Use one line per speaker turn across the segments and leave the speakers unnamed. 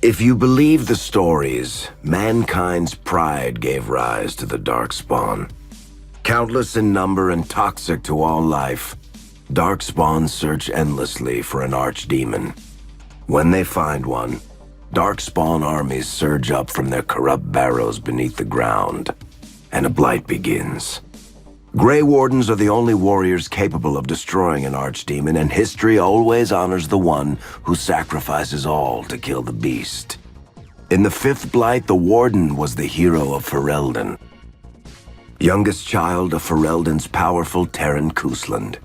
If you believe the stories, mankind's pride gave rise to the darkspawn. Countless in number and toxic to all life, darkspawn search endlessly for an archdemon. When they find one, darkspawn armies surge up from their corrupt barrows beneath the ground, and a blight begins. Grey Wardens are the only warriors capable of destroying an archdemon, and history always honors the one who sacrifices all to kill the beast. In the fifth Blight, the Warden was the Hero of Ferelden, youngest child of Ferelden's powerful Teryn Cousland.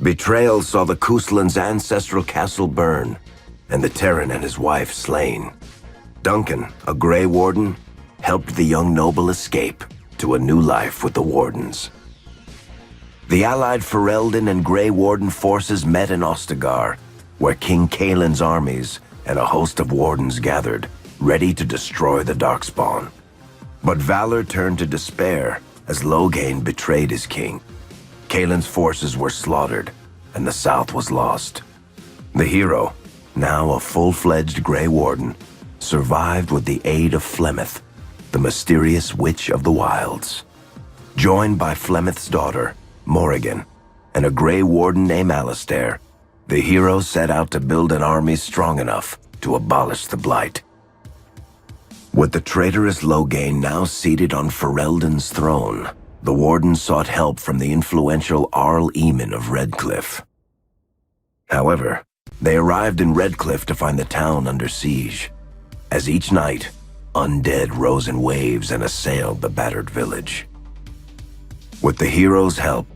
Betrayal saw the Couslands' ancestral castle burn, and the Teryn and his wife slain. Duncan, a Grey Warden, helped the young noble escape to a new life with the Wardens. The allied Ferelden and Grey Warden forces met in Ostagar, where King Cailan's armies and a host of Wardens gathered, ready to destroy the darkspawn. But valor turned to despair as Loghain betrayed his king. Cailan's forces were slaughtered, and the south was lost. The hero, now a full-fledged Grey Warden, survived with the aid of Flemeth, the mysterious witch of the wilds. Joined by Flemeth's daughter, Morrigan, and a Grey Warden named Allistair, the hero set out to build an army strong enough to abolish the Blight. With the traitorous Loghain now seated on Ferelden's throne, the Wardens sought help from the influential Arl Eamon of Redcliffe. However, they arrived in Redcliffe to find the town under siege. As each night, undead rose in waves and assailed the battered village. With the hero's help,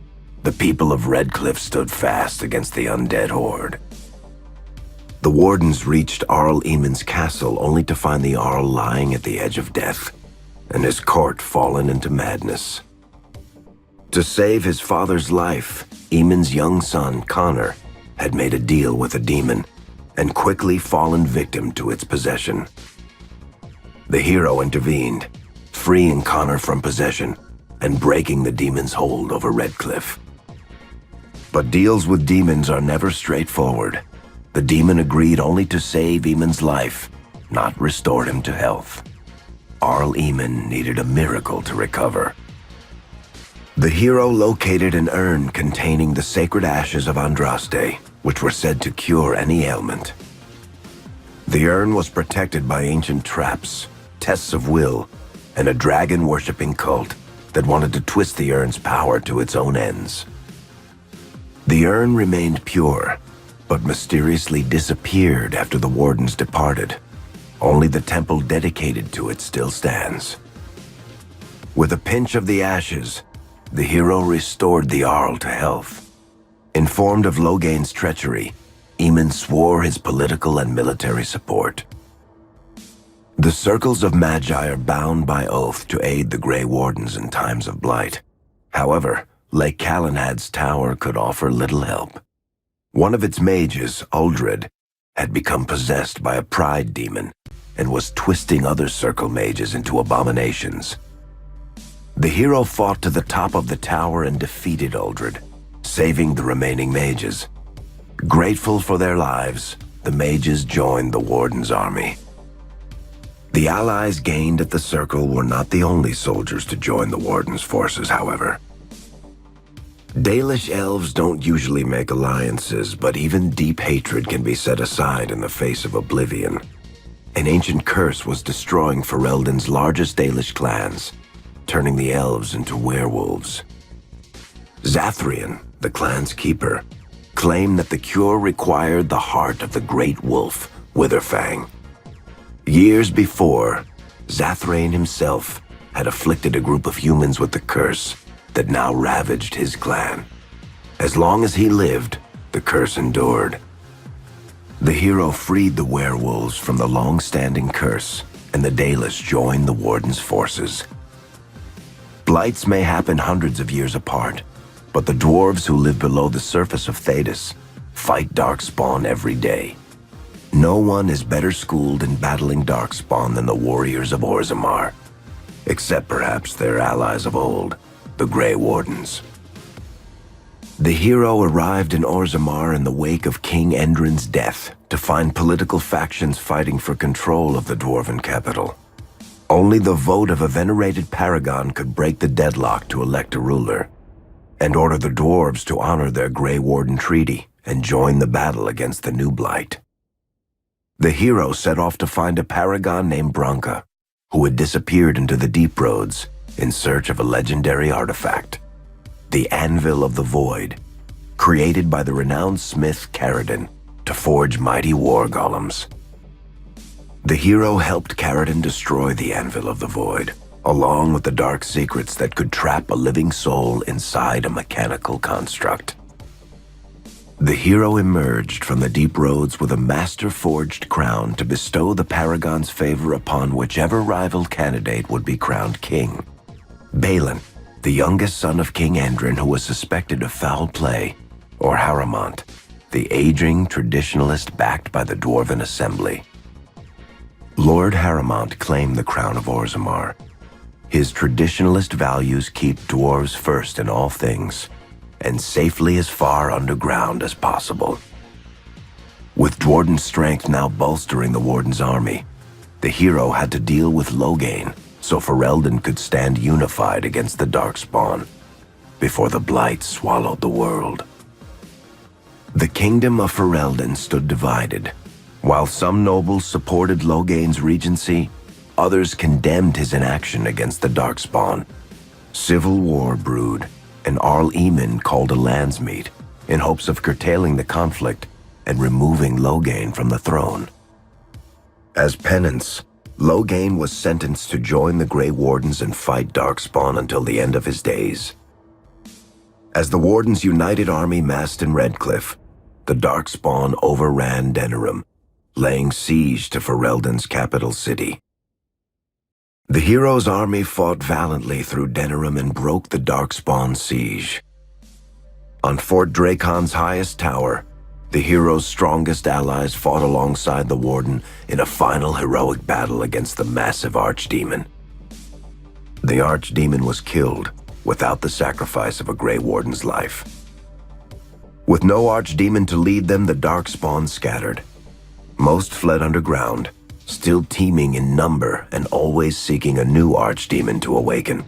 the people of Redcliffe stood fast against the undead horde. The Wardens reached Arl Eamon's castle only to find the Arl lying at the edge of death, and his court fallen into madness. To save his father's life, Eamon's young son, Connor, had made a deal with a demon, and quickly fallen victim to its possession. The hero intervened, freeing Connor from possession and breaking the demon's hold over Redcliffe. But deals with demons are never straightforward. The demon agreed only to save Eamon's life, not restore him to health. Arl Eamon needed a miracle to recover. The hero located an urn containing the sacred ashes of Andraste, which were said to cure any ailment. The urn was protected by ancient traps, tests of will, and a dragon-worshipping cult that wanted to twist the urn's power to its own ends. The urn remained pure, but mysteriously disappeared after the Wardens departed. Only the temple dedicated to it still stands. With a pinch of the ashes, the hero restored the Arl to health. Informed of Loghain's treachery, Eamon swore his political and military support. The circles of Magi are bound by oath to aid the Grey Wardens in times of blight. However, Lake Calenhad's tower could offer little help. One of its mages, Uldred, had become possessed by a pride demon and was twisting other circle mages into abominations. The hero fought to the top of the tower and defeated Uldred, saving the remaining mages. Grateful for their lives, the mages joined the Warden's army. The allies gained at the circle were not the only soldiers to join the Warden's forces, however. Dalish elves don't usually make alliances, but even deep hatred can be set aside in the face of oblivion. An ancient curse was destroying Ferelden's largest Dalish clans, turning the elves into werewolves. Zathrian, the clan's keeper, claimed that the cure required the heart of the great wolf, Witherfang. Years before, Zathrian himself had afflicted a group of humans with the curse that now ravaged his clan. As long as he lived, the curse endured. The hero freed the werewolves from the long-standing curse, and the Dalish joined the Warden's forces. Blights may happen hundreds of years apart, but the dwarves who live below the surface of Thedas fight darkspawn every day. No one is better schooled in battling darkspawn than the warriors of Orzammar, except perhaps their allies of old, the Grey Wardens. The hero arrived in Orzammar in the wake of King Endrin's death to find political factions fighting for control of the dwarven capital. Only the vote of a venerated paragon could break the deadlock to elect a ruler, and order the dwarves to honor their Grey Warden treaty and join the battle against the new Blight. The hero set off to find a paragon named Branka, who had disappeared into the deep roads in search of a legendary artifact, the Anvil of the Void, created by the renowned smith Caradon to forge mighty war golems. The hero helped Caradon destroy the Anvil of the Void, along with the dark secrets that could trap a living soul inside a mechanical construct. The hero emerged from the deep roads with a master-forged crown to bestow the paragon's favor upon whichever rival candidate would be crowned king. Balin, the youngest son of King Endrin who was suspected of foul play, or Haramont, the aging traditionalist backed by the Dwarven Assembly. Lord Haramont claimed the crown of Orzammar. His traditionalist values keep dwarves first in all things, and safely as far underground as possible. With Dwarden's strength now bolstering the Warden's army, the hero had to deal with Loghain so Ferelden could stand unified against the darkspawn before the Blight swallowed the world. The kingdom of Ferelden stood divided. While some nobles supported Loghain's regency, others condemned his inaction against the darkspawn. Civil war brewed, and Arl Eamon called a landsmeet in hopes of curtailing the conflict and removing Loghain from the throne. As penance, Loghain was sentenced to join the Grey Wardens and fight darkspawn until the end of his days. As the Wardens' united army massed in Redcliffe, the darkspawn overran Denerim, laying siege to Ferelden's capital city. The hero's army fought valiantly through Denerim and broke the darkspawn siege. On Fort Dracon's highest tower, the hero's strongest allies fought alongside the Warden in a final heroic battle against the massive Archdemon. The Archdemon was killed without the sacrifice of a Grey Warden's life. With no Archdemon to lead them, the darkspawn scattered. Most fled underground, still teeming in number and always seeking a new Archdemon to awaken.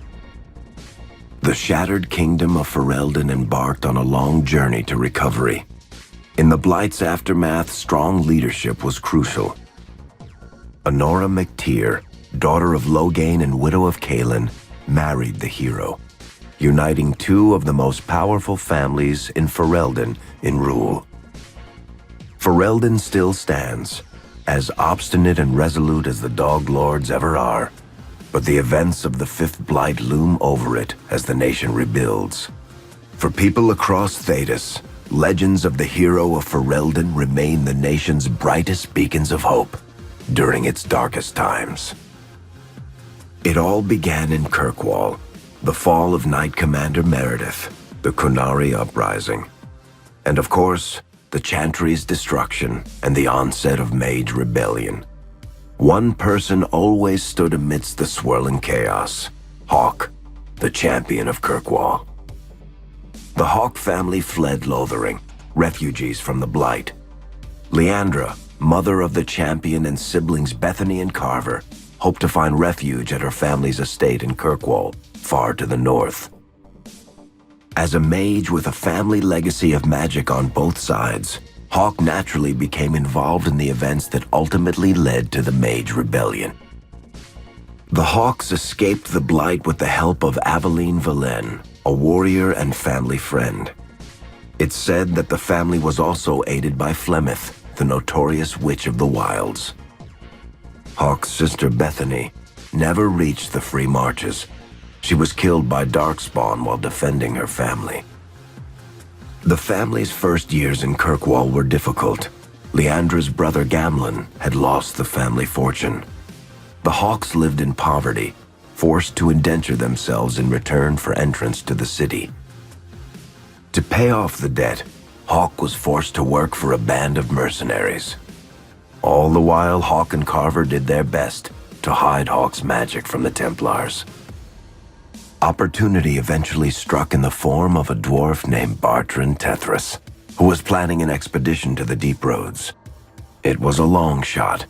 The shattered kingdom of Ferelden embarked on a long journey to recovery. In the Blight's aftermath, strong leadership was crucial. Honora McTeer, daughter of Loghain and widow of Cailan, married the hero, uniting two of the most powerful families in Ferelden in rule. Ferelden still stands, as obstinate and resolute as the Dog Lords ever are, but the events of the Fifth Blight loom over it as the nation rebuilds. For people across Thedas, legends of the hero of Ferelden remain the nation's brightest beacons of hope during its darkest times. It all began in Kirkwall, the fall of Knight Commander Meredith, the Kunari Uprising, and of course, the Chantry's destruction and the onset of Mage Rebellion. One person always stood amidst the swirling chaos: Hawke, the champion of Kirkwall. The Hawke family fled Lothering, refugees from the Blight. Leandra, mother of the champion, and siblings Bethany and Carver, hoped to find refuge at her family's estate in Kirkwall, far to the north. As a mage with a family legacy of magic on both sides, Hawke naturally became involved in the events that ultimately led to the Mage Rebellion. The Hawkes escaped the Blight with the help of Aveline Valen, a warrior and family friend. It's said that the family was also aided by Flemeth, the notorious witch of the wilds. Hawke's sister Bethany never reached the free marches. She was killed by darkspawn while defending her family. The family's first years in Kirkwall were difficult. Leandra's brother Gamlin had lost the family fortune. The Hawkes lived in poverty, forced to indenture themselves in return for entrance to the city. To pay off the debt, Hawke was forced to work for a band of mercenaries. All the while, Hawke and Carver did their best to hide Hawke's magic from the Templars. Opportunity eventually struck in the form of a dwarf named Bartrand Tethras, who was planning an expedition to the Deep Roads. It was a long shot,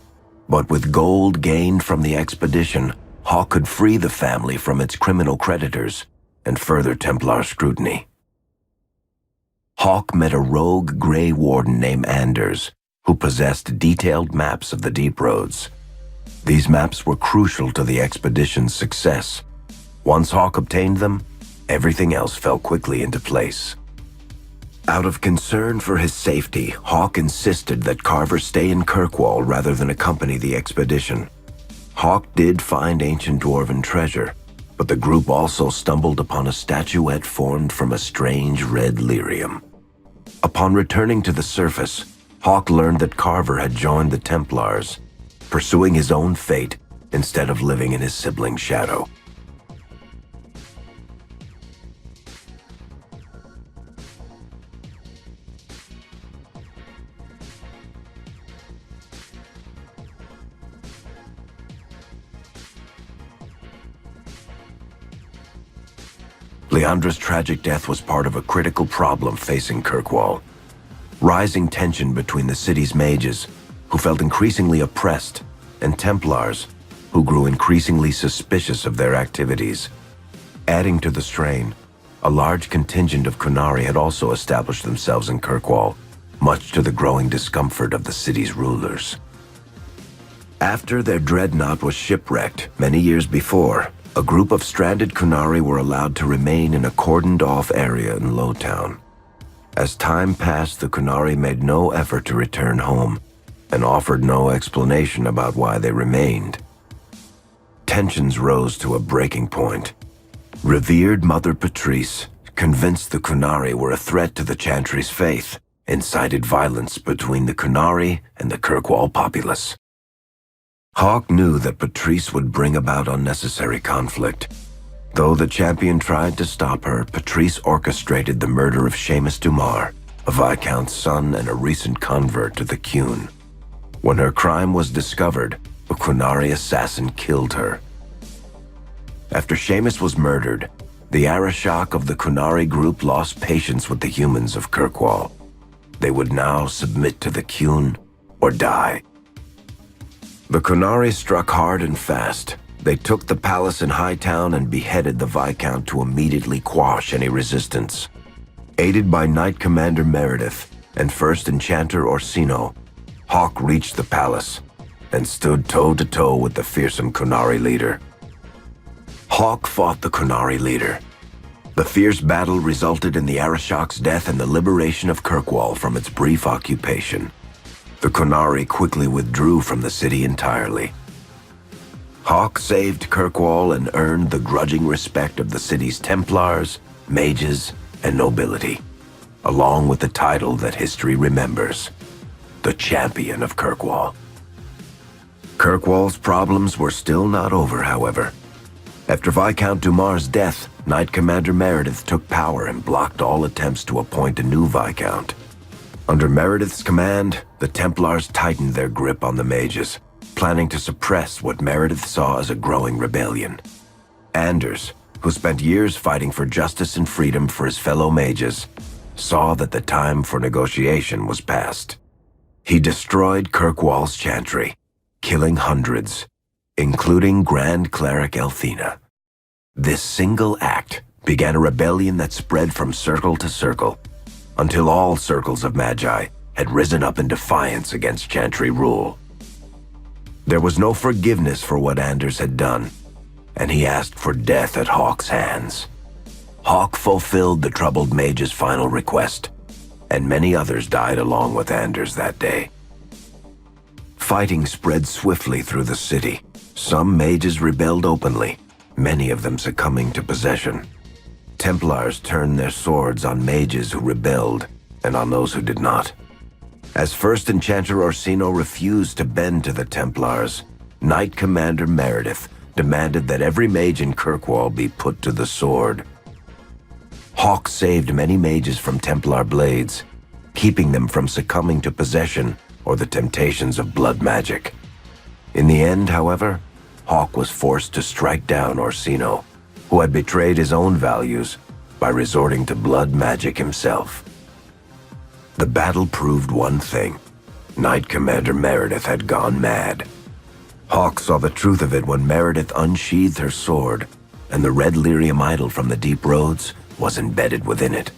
but with gold gained from the expedition, Hawke could free the family from its criminal creditors and further Templar scrutiny. Hawke met a rogue Grey Warden named Anders, who possessed detailed maps of the Deep Roads. These maps were crucial to the expedition's success. Once Hawke obtained them, everything else fell quickly into place. Out of concern for his safety, Hawke insisted that Carver stay in Kirkwall rather than accompany the expedition. Hawke did find ancient dwarven treasure, but the group also stumbled upon a statuette formed from a strange red lyrium. Upon returning to the surface, Hawke learned that Carver had joined the Templars, pursuing his own fate instead of living in his sibling's shadow. Leandra's tragic death was part of a critical problem facing Kirkwall. Rising tension between the city's mages, who felt increasingly oppressed, and Templars, who grew increasingly suspicious of their activities. Adding to the strain, a large contingent of Qunari had also established themselves in Kirkwall, much to the growing discomfort of the city's rulers. After their dreadnought was shipwrecked many years before, a group of stranded Qunari were allowed to remain in a cordoned-off area in Lowtown. As time passed, the Qunari made no effort to return home, and offered no explanation about why they remained. Tensions rose to a breaking point. Revered Mother Patrice, convinced the Qunari were a threat to the Chantry's faith, incited violence between the Qunari and the Kirkwall populace. Hawke knew that Patrice would bring about unnecessary conflict. Though the champion tried to stop her, Patrice orchestrated the murder of Seamus Dumar, a Viscount's son and a recent convert to the Qun. When her crime was discovered, a Qunari assassin killed her. After Seamus was murdered, the Arishok of the Qunari group lost patience with the humans of Kirkwall. They would now submit to the Qun or die. The Qunari struck hard and fast. They took the palace in Hightown and beheaded the Viscount to immediately quash any resistance. Aided by Knight Commander Meredith and First Enchanter Orsino, Hawke reached the palace and stood toe-to-toe with the fearsome Qunari leader. Hawke fought the Qunari leader. The fierce battle resulted in the Arishok's death and the liberation of Kirkwall from its brief occupation. The Qunari quickly withdrew from the city entirely. Hawke saved Kirkwall and earned the grudging respect of the city's Templars, mages, and nobility, along with the title that history remembers, the Champion of Kirkwall. Kirkwall's problems were still not over, however. After Viscount Dumar's death, Knight Commander Meredith took power and blocked all attempts to appoint a new Viscount. Under Meredith's command, the Templars tightened their grip on the mages, planning to suppress what Meredith saw as a growing rebellion. Anders, who spent years fighting for justice and freedom for his fellow mages, saw that the time for negotiation was past. He destroyed Kirkwall's chantry, killing hundreds, including Grand Cleric Elthina. This single act began a rebellion that spread from circle to circle, until all circles of Magi had risen up in defiance against Chantry rule. There was no forgiveness for what Anders had done, and he asked for death at Hawke's hands. Hawke fulfilled the troubled mage's final request, and many others died along with Anders that day. Fighting spread swiftly through the city. Some mages rebelled openly, many of them succumbing to possession. Templars turned their swords on mages who rebelled and on those who did not. As First Enchanter Orsino refused to bend to the Templars, Knight Commander Meredith demanded that every mage in Kirkwall be put to the sword. Hawke saved many mages from Templar blades, keeping them from succumbing to possession or the temptations of blood magic. In the end, however, Hawke was forced to strike down Orsino, who had betrayed his own values by resorting to blood magic himself. The battle proved one thing. Knight Commander Meredith had gone mad. Hawke saw the truth of it when Meredith unsheathed her sword, and the red lyrium idol from the deep roads was embedded within it.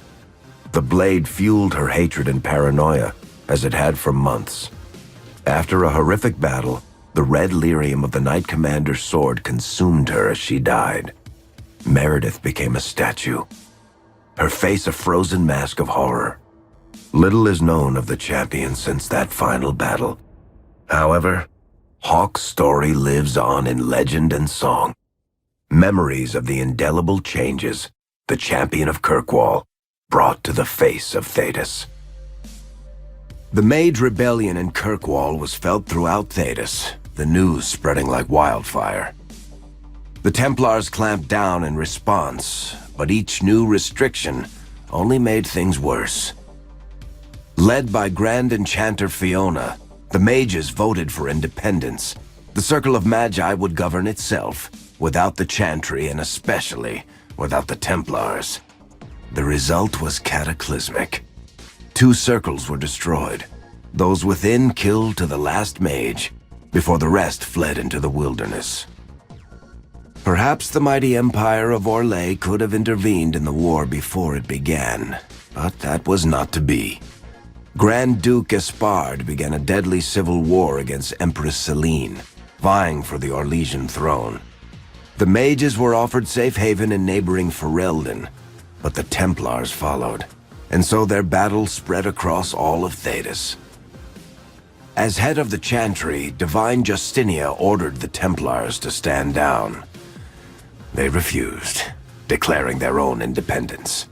The blade fueled her hatred and paranoia, as it had for months. After a horrific battle, the red lyrium of the Knight Commander's sword consumed her as she died. Meredith became a statue, her face a frozen mask of horror. Little is known of the champion since that final battle. However, Hawke's story lives on in legend and song. Memories of the indelible changes the champion of Kirkwall brought to the face of Thedas. The Mage Rebellion in Kirkwall was felt throughout Thedas, the news spreading like wildfire. The Templars clamped down in response, but each new restriction only made things worse. Led by Grand Enchanter Fiona, the mages voted for independence. The Circle of Magi would govern itself, without the Chantry and especially without the Templars. The result was cataclysmic. 2 circles were destroyed. Those within killed to the last mage, before the rest fled into the wilderness. Perhaps the mighty Empire of Orlais could have intervened in the war before it began, but that was not to be. Grand Duke Espard began a deadly civil war against Empress Celine, vying for the Orlesian throne. The mages were offered safe haven in neighboring Ferelden, but the Templars followed, and so their battle spread across all of Thedas. As head of the Chantry, Divine Justinia ordered the Templars to stand down. They refused, declaring their own independence.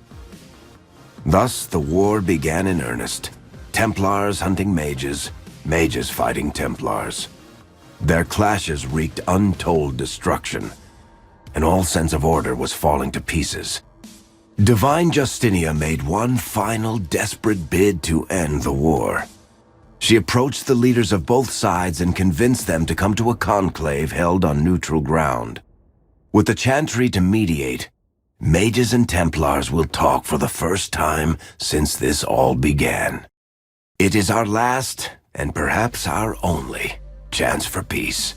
Thus, the war began in earnest. Templars hunting mages, mages fighting Templars. Their clashes wreaked untold destruction, and all sense of order was falling to pieces. Divine Justinia made one final desperate bid to end the war. She approached the leaders of both sides and convinced them to come to a conclave held on neutral ground. With the Chantry to mediate, mages and Templars will talk for the first time since this all began. It is our last, and perhaps our only, chance for peace.